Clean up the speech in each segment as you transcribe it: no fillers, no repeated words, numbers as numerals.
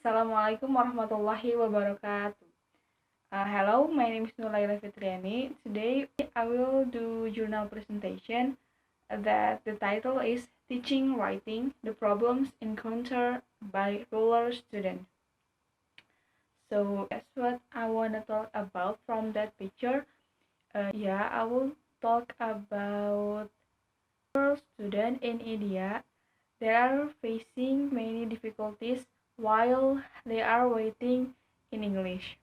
Assalamualaikum warahmatullahi wabarakatuh. Hello, my name is Nurlaila Fitriani. Today I will do journal presentation that the title is Teaching Writing, the Problems Encountered by Rural Students. So that's what I want to talk about from that picture. I will talk about rural students in India. They are facing many difficulties while they are waiting in English.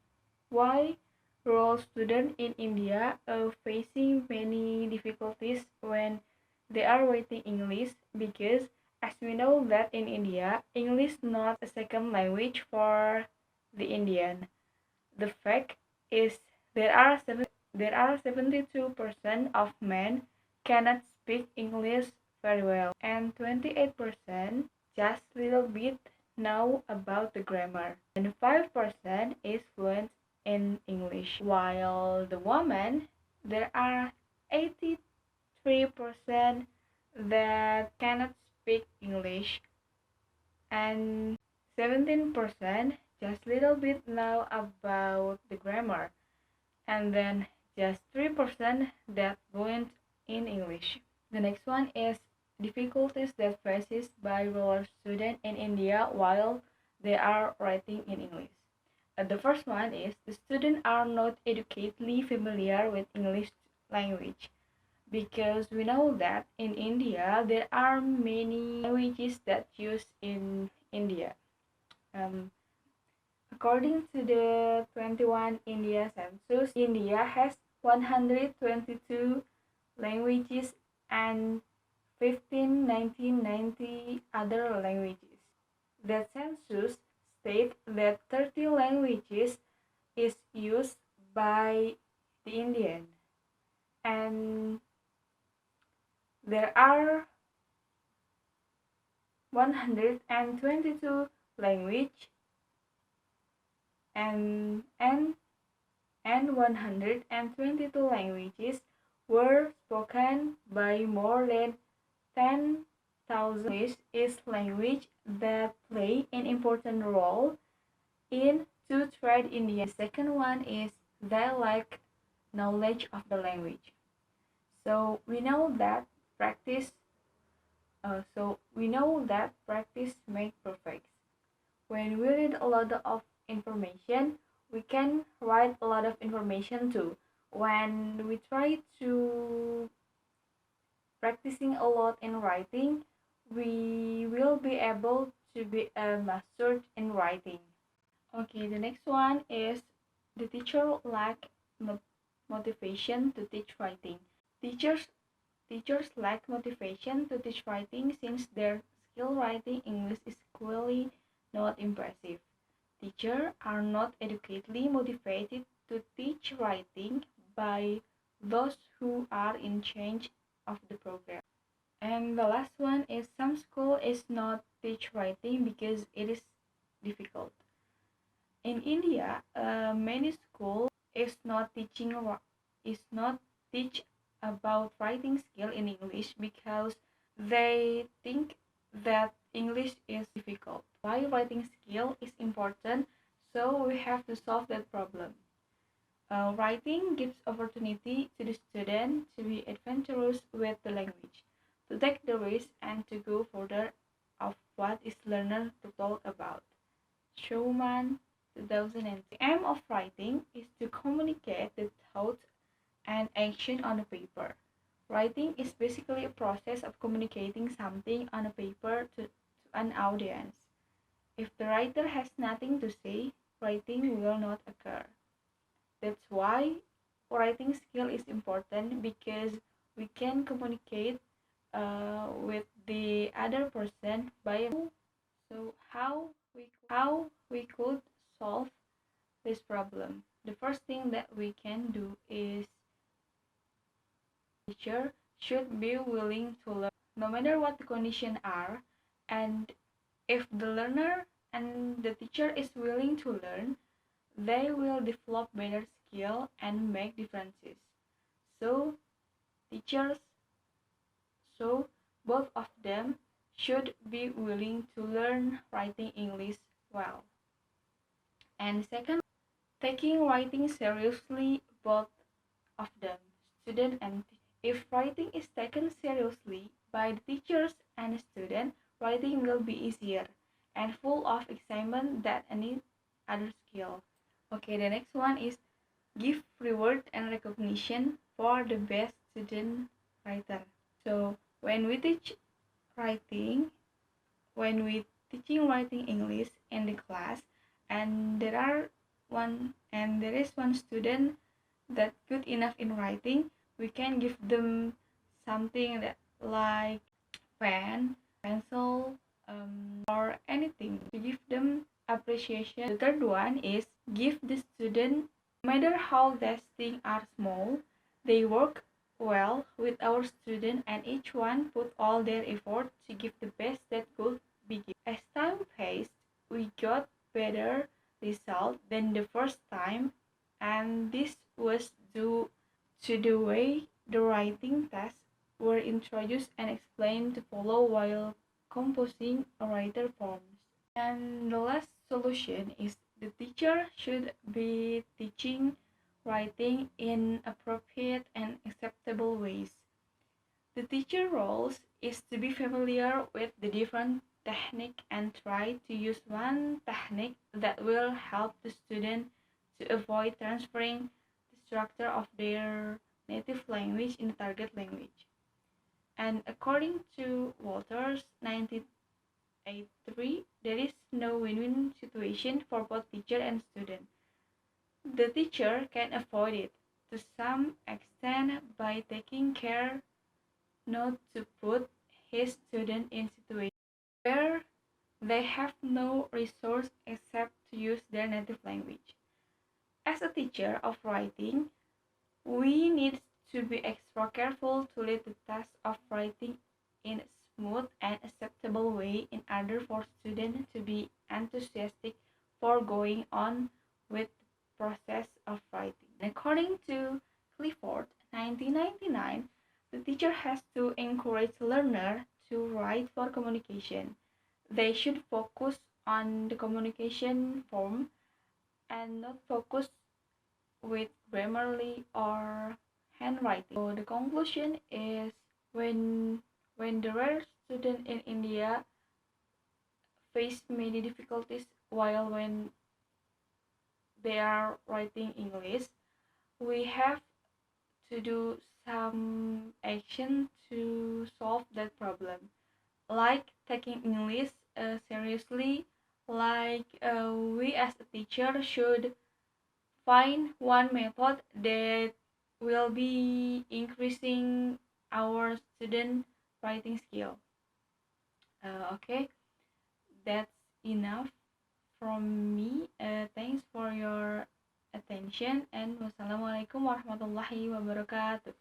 Why rural students in India are facing many difficulties when they are writing English? Because as we know that in India, English is not a second language for the Indian. The fact is there are 72% of men cannot speak English very well, and 28% just little bit know about the grammar, and 5% is fluent in English. While the women, there are 83% that cannot speak English, and 17% just little bit know about the grammar, and then just 3% that fluent in English. The next one is difficulties that faces by rural students in India while they are writing in English. The first one is the students are not educatedly familiar with English language, because we know that in India there are many languages that used in India. According to the 21 India census, India has 122 languages and 1990 other languages. The census states that 30 languages is used by the Indian, and there are 122 language and 122 languages were spoken by more than 10,000. English is language that play an important role in to trade India. The second one is dialect knowledge of the language. So we know that practice. Practice makes perfect. When we read a lot of information, we can write a lot of information too. When we try to practicing a lot in writing, we will be able to be a master in writing. Okay, the next one is the teacher lack motivation to teach writing. Teachers lack motivation to teach writing since their skill writing English is clearly not impressive. Teachers are not adequately motivated to teach writing by those who are in charge of the program. And the last one is some school is not teach writing because it is difficult. In India, many school is not teach about writing skill in English because they think that English is difficult. Why writing skill is important, so we have to solve that problem. Writing gives opportunity to the student to be adventurous with the language, to take the risk and to go further of what is learner to talk about. Showman 2003. The aim of writing is to communicate the thoughts and action on a paper. Writing is basically a process of communicating something on a paper to an audience. If the writer has nothing to say, writing will not occur. That's why writing skill is important, because we can communicate with the other person by. So how we could solve this problem? The first thing that we can do is teacher should be willing to learn no matter what the conditions are, and if the learner and the teacher is willing to learn, they will develop better skill and make differences. So teachers, so both of them should be willing to learn writing English well. And second, taking writing seriously, both of them, student and teacher. If writing is taken seriously by the teachers and student, writing will be easier and full of excitement than any other skill. Okay, the next one is give reward and recognition for the best student writer. So when we teach writing, when we teaching writing English in the class, and there is one student that good enough in writing, we can give them something that like pen, pencil, or anything to give them appreciation. The third one is give the student, no matter how testing are small, they work well with our student and each one put all their effort to give the best that could be given. As time passed, we got better result than the first time, and this was due to the way the writing tests were introduced and explained to follow while composing a writer forms. And the last solution is the teacher should be teaching writing in appropriate and acceptable ways. The teacher role is to be familiar with the different technique and try to use one technique that will help the student to avoid transferring the structure of their native language in the target language. And according to Walters 1983, there is no win-win situation for both teacher and student. The teacher can avoid it to some extent by taking care not to put his student in situations where they have no resource except to use their native language. As a teacher of writing, we need to be extra careful to lead the task of writing in a smooth and acceptable way in order for students to be enthusiastic for going on with the process of writing. According to Clifford, 1999, the teacher has to encourage learner to write for communication. They should focus on the communication form and not focus with Grammarly or handwriting. So the conclusion is when the rare student in India face many difficulties while when they are writing English, we have to do some action to solve that problem, like taking English seriously, like we as a teacher should find one method that will be increasing our student writing skill. Okay, that's enough from me. Thanks for your attention and wassalamualaikum warahmatullahi wabarakatuh.